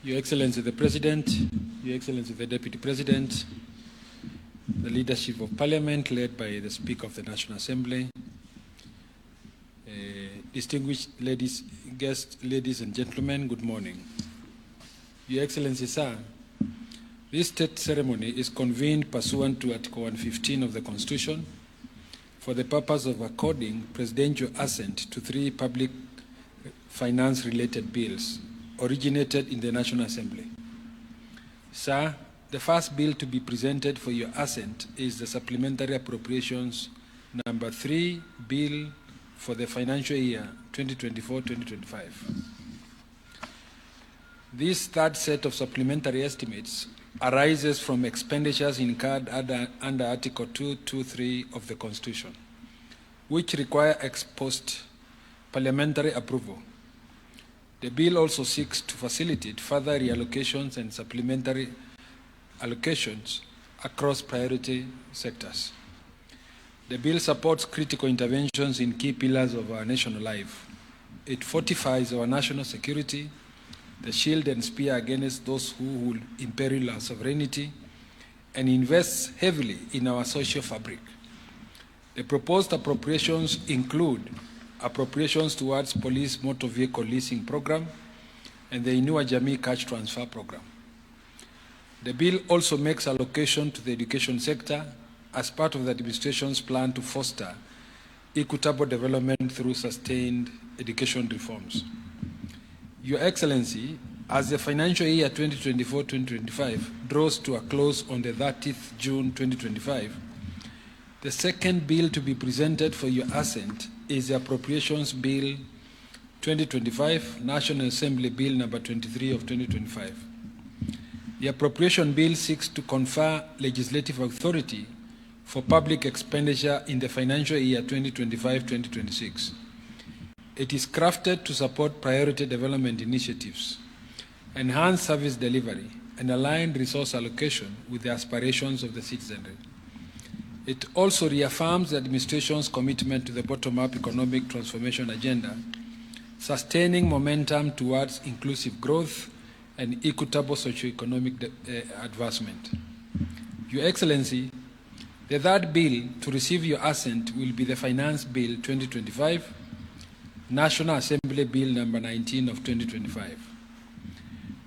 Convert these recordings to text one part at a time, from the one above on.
Your Excellency the President, Your Excellency the Deputy President, the leadership of Parliament led by the Speaker of the National Assembly, distinguished guests, ladies and gentlemen, good morning. Your Excellency, sir, this state ceremony is convened pursuant to Article 115 of the Constitution for the purpose of according presidential assent to 3 public finance-related bills originated in the National Assembly. Sir, the first bill to be presented for your assent is the Supplementary Appropriations number 3 bill for the financial year 2024-2025. This third set of supplementary estimates arises from expenditures incurred under Article 223 of the Constitution, which require ex post parliamentary approval. The bill also seeks to facilitate further reallocations and supplementary allocations across priority sectors. The bill supports critical interventions in key pillars of our national life. It fortifies our national security, the shield and spear against those who would imperil our sovereignty, and invests heavily in our social fabric. The proposed appropriations include appropriations towards police motor vehicle leasing program and the Inua Jamii cash transfer program. The bill also makes allocation to the education sector as part of the administration's plan to foster equitable development through sustained education reforms. Your Excellency, as the financial year 2024-2025 draws to a close on the 30th June 2025, the second bill to be presented for your assent is the Appropriations Bill 2025, National Assembly Bill number 23 of 2025. The Appropriation Bill seeks to confer legislative authority for public expenditure in the financial year 2025-2026. It is crafted to support priority development initiatives, enhance service delivery, and align resource allocation with the aspirations of the citizenry. It also reaffirms the administration's commitment to the bottom-up economic transformation agenda, sustaining momentum towards inclusive growth and equitable socio-economic advancement. Your Excellency, the third bill to receive your assent will be the Finance Bill 2025, National Assembly Bill number 19 of 2025.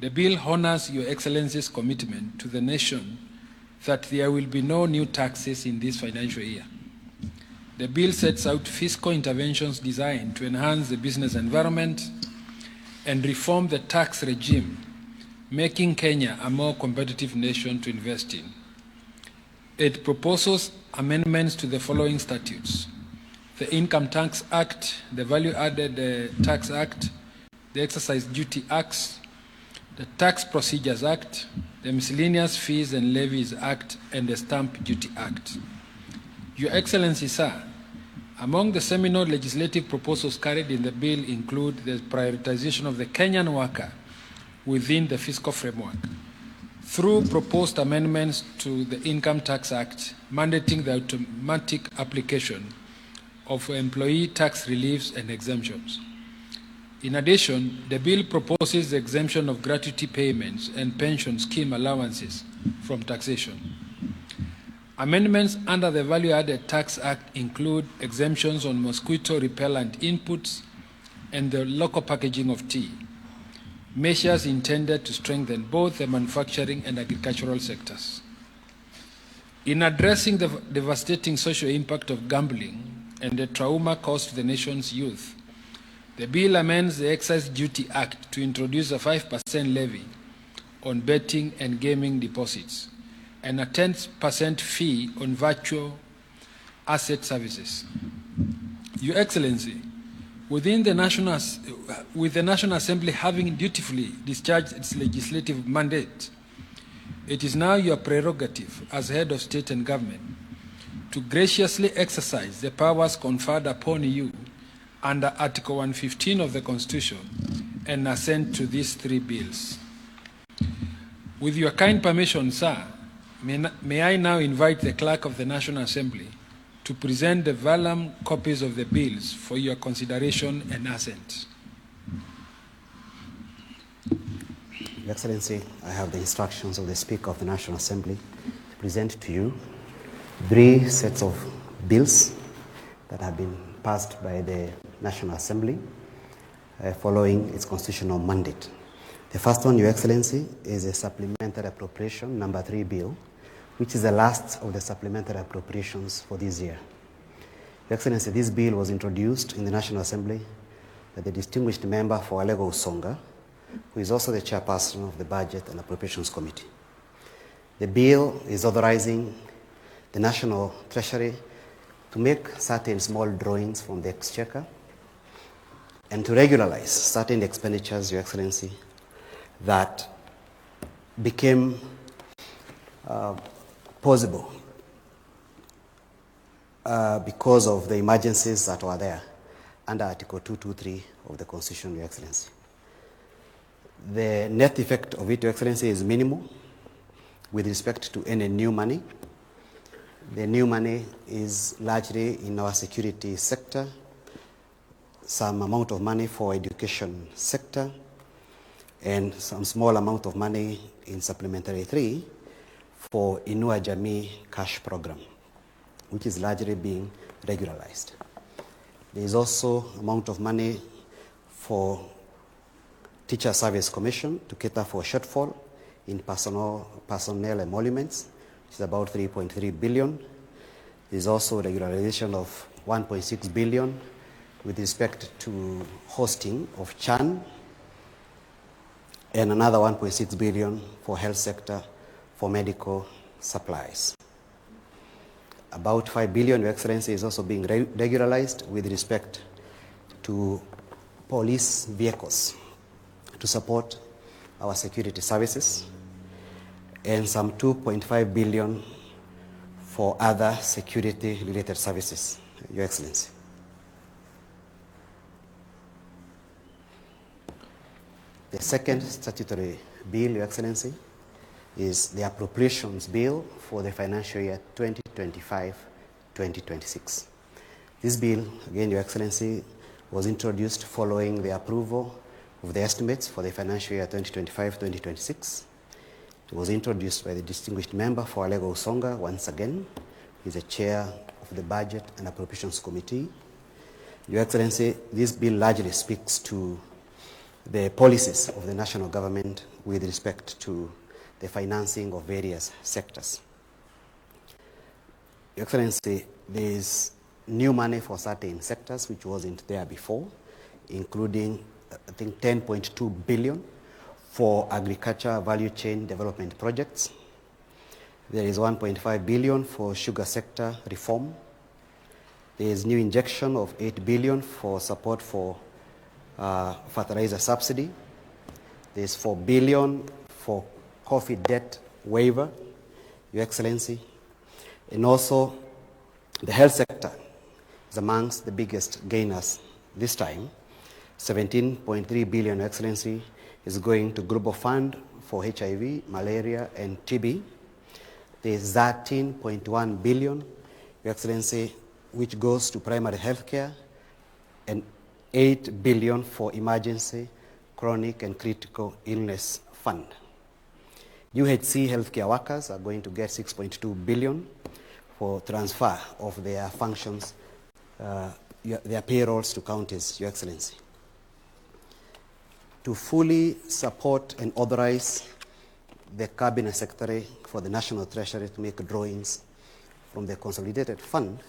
The bill honors Your Excellency's commitment to the nation that there will be no new taxes in this financial year. The bill sets out fiscal interventions designed to enhance the business environment and reform the tax regime, making Kenya a more competitive nation to invest in. It proposes amendments to the following statutes: the Income Tax Act, the Value Added Tax Act, the Excise Duty Acts, the Tax Procedures Act, the Miscellaneous Fees and Levies Act, and the Stamp Duty Act. Your Excellency, sir, among the seminal legislative proposals carried in the bill include the prioritization of the Kenyan worker within the fiscal framework through proposed amendments to the Income Tax Act, mandating the automatic application of employee tax reliefs and exemptions. In addition, the bill proposes the exemption of gratuity payments and pension scheme allowances from taxation. Amendments under the Value Added Tax Act include exemptions on mosquito repellent inputs and the local packaging of tea, measures intended to strengthen both the manufacturing and agricultural sectors. In addressing the devastating social impact of gambling and the trauma caused to the nation's youth, the bill amends the Excise Duty Act to introduce a 5% levy on betting and gaming deposits and a 10% fee on virtual asset services. Your Excellency, with the National Assembly having dutifully discharged its legislative mandate, it is now your prerogative as head of state and government to graciously exercise the powers conferred upon you under Article 115 of the Constitution and assent to these 3 bills. With your kind permission, sir, may I now invite the Clerk of the National Assembly to present the vellum copies of the bills for your consideration and assent. Your Excellency, I have the instructions of the Speaker of the National Assembly to present to you 3 sets of bills that have been passed by the National Assembly following its constitutional mandate. The first one, Your Excellency, is a supplementary appropriation number 3 bill, which is the last of the supplementary appropriations for this year. Your Excellency, this bill was introduced in the National Assembly by the distinguished member for Alego Usonga, who is also the chairperson of the Budget and Appropriations Committee. The bill is authorizing the National Treasury to make certain small drawings from the Exchequer and to regularize certain expenditures, Your Excellency, that became possible because of the emergencies that were there under Article 223 of the Constitution, Your Excellency. The net effect of it, Your Excellency, is minimal with respect to any new money. The new money is largely in our security sector, some amount of money for education sector, and some small amount of money in Supplementary 3 for Inua Jamii cash program, which is largely being regularized. There is also amount of money for Teacher Service Commission to cater for shortfall in personnel emoluments, which is about 3.3 billion. There is also regularization of 1.6 billion with respect to hosting of CHAN, and another 1.6 billion for health sector for medical supplies. About 5 billion, Your Excellency, is also being regularized with respect to police vehicles to support our security services, and some 2.5 billion for other security-related services, Your Excellency. The second statutory bill, Your Excellency, is the Appropriations Bill for the financial year 2025-2026. This bill, again, Your Excellency, was introduced following the approval of the estimates for the financial year 2025-2026. It was introduced by the distinguished member for Alego Usonga, once again. He's the chair of the Budget and Appropriations Committee. Your Excellency, this bill largely speaks to the policies of the national government with respect to the financing of various sectors. Your Excellency, there is new money for certain sectors which wasn't there before, including, I think, 10.2 billion for agriculture value chain development projects. There is 1.5 billion for sugar sector reform. There is new injection of 8 billion for support for fertilizer subsidy. There is 4 billion for coffee debt waiver, Your Excellency. And also, the health sector is amongst the biggest gainers this time. 17.3 billion, Your Excellency, is going to Global Fund for HIV, malaria, and TB. There is 13.1 billion, Your Excellency, which goes to primary health care, and 8 billion for emergency, chronic, and critical illness fund. UHC healthcare workers are going to get 6.2 billion for transfer of their functions, their payrolls to counties, Your Excellency. To fully support and authorize the Cabinet Secretary for the National Treasury to make drawings from the Consolidated Fund,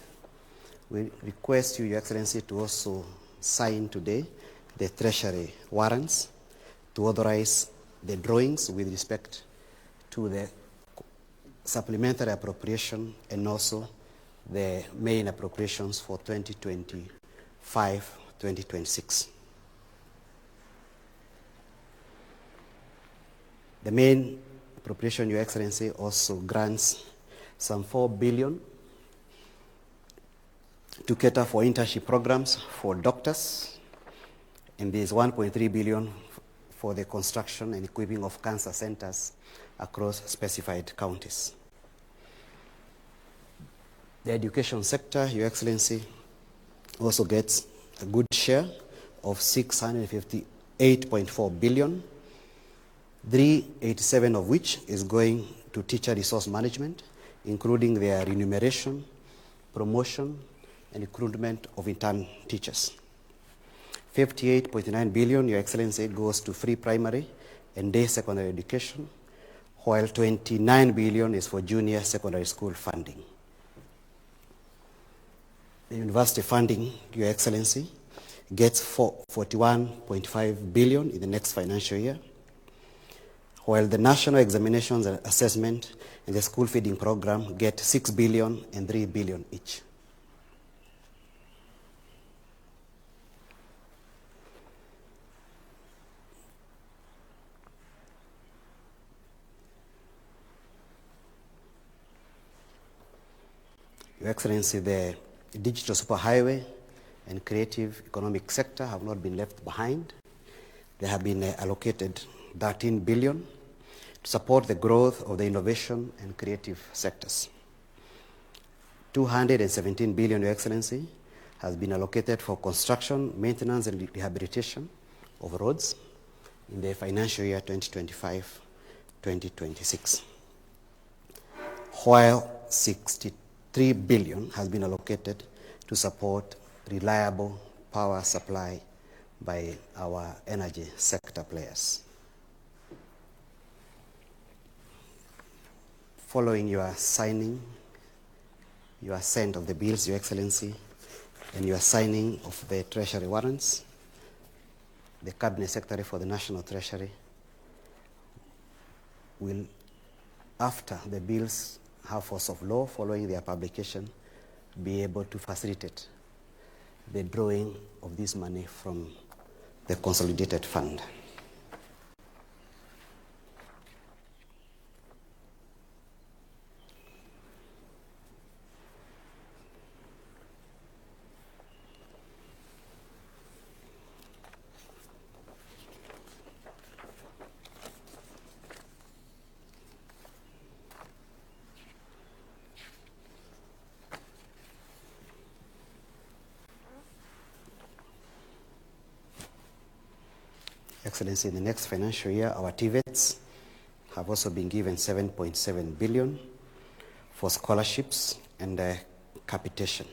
we request you, Your Excellency, to also sign today the Treasury warrants to authorize the drawings with respect to the supplementary appropriation and also the main appropriations for 2025-2026. The main appropriation, Your Excellency, also grants some 4 billion to cater for internship programs for doctors, and there is 1.3 billion for the construction and equipping of cancer centers across specified counties. The education sector, Your Excellency, also gets a good share of 658.4 billion 387 of which is going to teacher resource management, including their remuneration, promotion, and recruitment of intern teachers. 58.9 billion, Your Excellency, goes to free primary and day secondary education, while 29 billion is for junior secondary school funding. The university funding, Your Excellency, gets 41.5 billion in the next financial year, while the national examinations and assessment and the school feeding program get 6 billion and 3 billion each. Your Excellency, the digital superhighway and creative economic sector have not been left behind. They have been allocated 13 billion to support the growth of the innovation and creative sectors. 217 billion, Your Excellency, has been allocated for construction, maintenance, and rehabilitation of roads in the financial year 2025-2026, while 63 billion has been allocated to support reliable power supply by our energy sector players. Following your signing, your assent of the bills, Your Excellency, and your signing of the Treasury warrants, the Cabinet Secretary for the National Treasury will, after the bills have force of law following their publication, be able to facilitate the drawing of this money from the consolidated fund. Excellency, in the next financial year, our TVETs have also been given 7.7 billion for scholarships and capitation.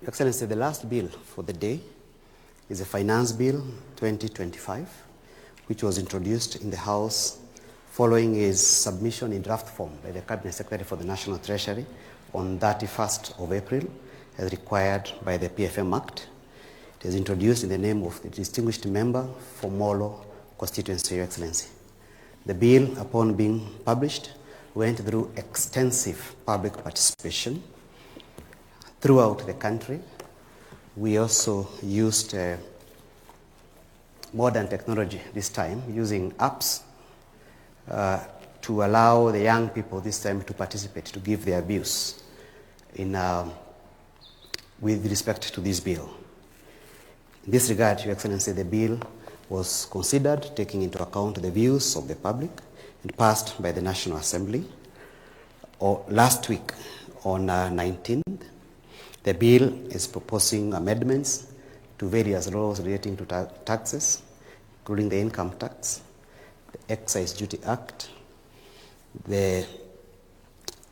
Excellency, the last bill for the day is a Finance Bill 2025, which was introduced in the House following its submission in draft form by the Cabinet Secretary for the National Treasury on 31st of April, as required by the PFM Act. It is introduced in the name of the distinguished member for Molo constituency, Your Excellency. The bill, upon being published, went through extensive public participation throughout the country. We also used modern technology this time, using apps to allow the young people this time to participate, to give their views with respect to this bill. In this regard, Your Excellency, the bill was considered taking into account the views of the public and passed by the National Assembly last week on 19th. The bill is proposing amendments to various laws relating to taxes, including the Income Tax, the Excise Duty Act, the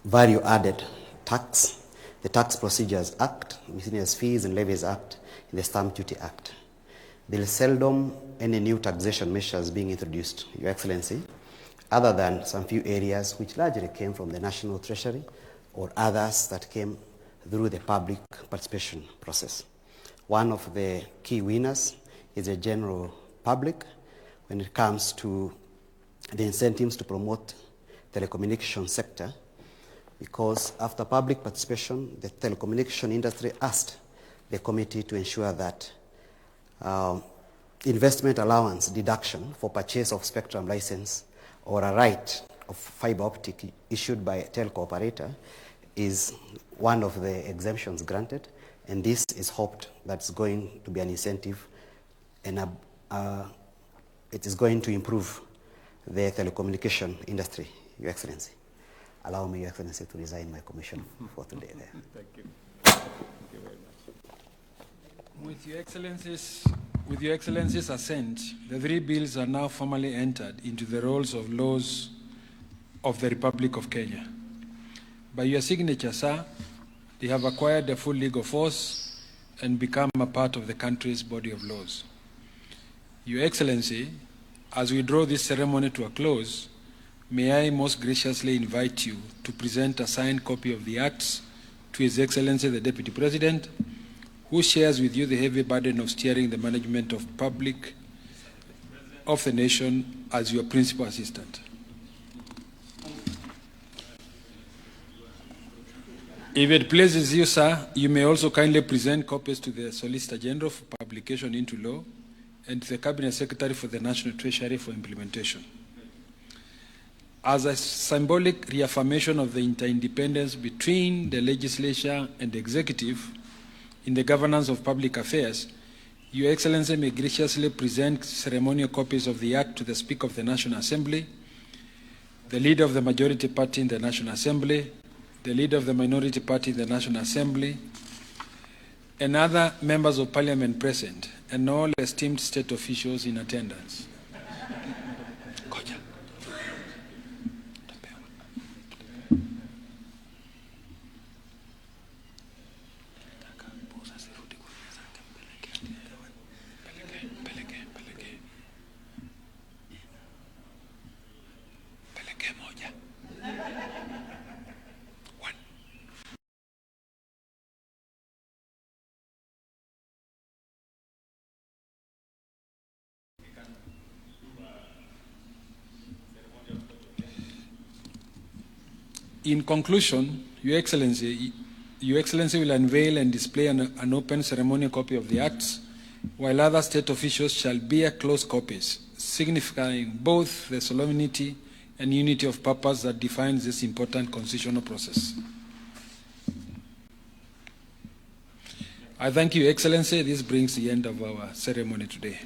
Value Added Tax, the Tax Procedures Act, Miscellaneous Fees and Levies Act, and the Stamp Duty Act. There is seldom any new taxation measures being introduced, Your Excellency, other than some few areas which largely came from the National Treasury or others that came through the public participation process. One of the key winners is the general public when it comes to the incentives to promote telecommunication sector, because after public participation, the telecommunication industry asked the committee to ensure that investment allowance deduction for purchase of spectrum license or a right of fiber optic issued by a telco operator is one of the exemptions granted, and this is hoped that's going to be an incentive and it is going to improve the telecommunication industry, Your Excellency. Allow me, Your Excellency, to resign my commission for today. Thank you. Thank you very much. With Your Excellency's assent, the three bills are now formally entered into the rolls of laws of the Republic of Kenya. By your signature, sir, they have acquired their full legal force and become a part of the country's body of laws. Your Excellency, as we draw this ceremony to a close, may I most graciously invite you to present a signed copy of the acts to His Excellency the Deputy President, who shares with you the heavy burden of steering the management of the nation as your principal assistant. If it pleases you, sir, you may also kindly present copies to the Solicitor General for publication into law and to the Cabinet Secretary for the National Treasury for implementation. As a symbolic reaffirmation of the interdependence between the legislature and the executive in the governance of public affairs, Your Excellency may graciously present ceremonial copies of the Act to the Speaker of the National Assembly, the Leader of the Majority Party in the National Assembly, the Leader of the Minority Party in the National Assembly, and other members of Parliament present, and all esteemed state officials in attendance. In conclusion, Your Excellency will unveil and display an open ceremonial copy of the Acts, while other state officials shall bear closed copies, signifying both the solemnity and unity of purpose that defines this important constitutional process. I thank you, Your Excellency. This brings the end of our ceremony today.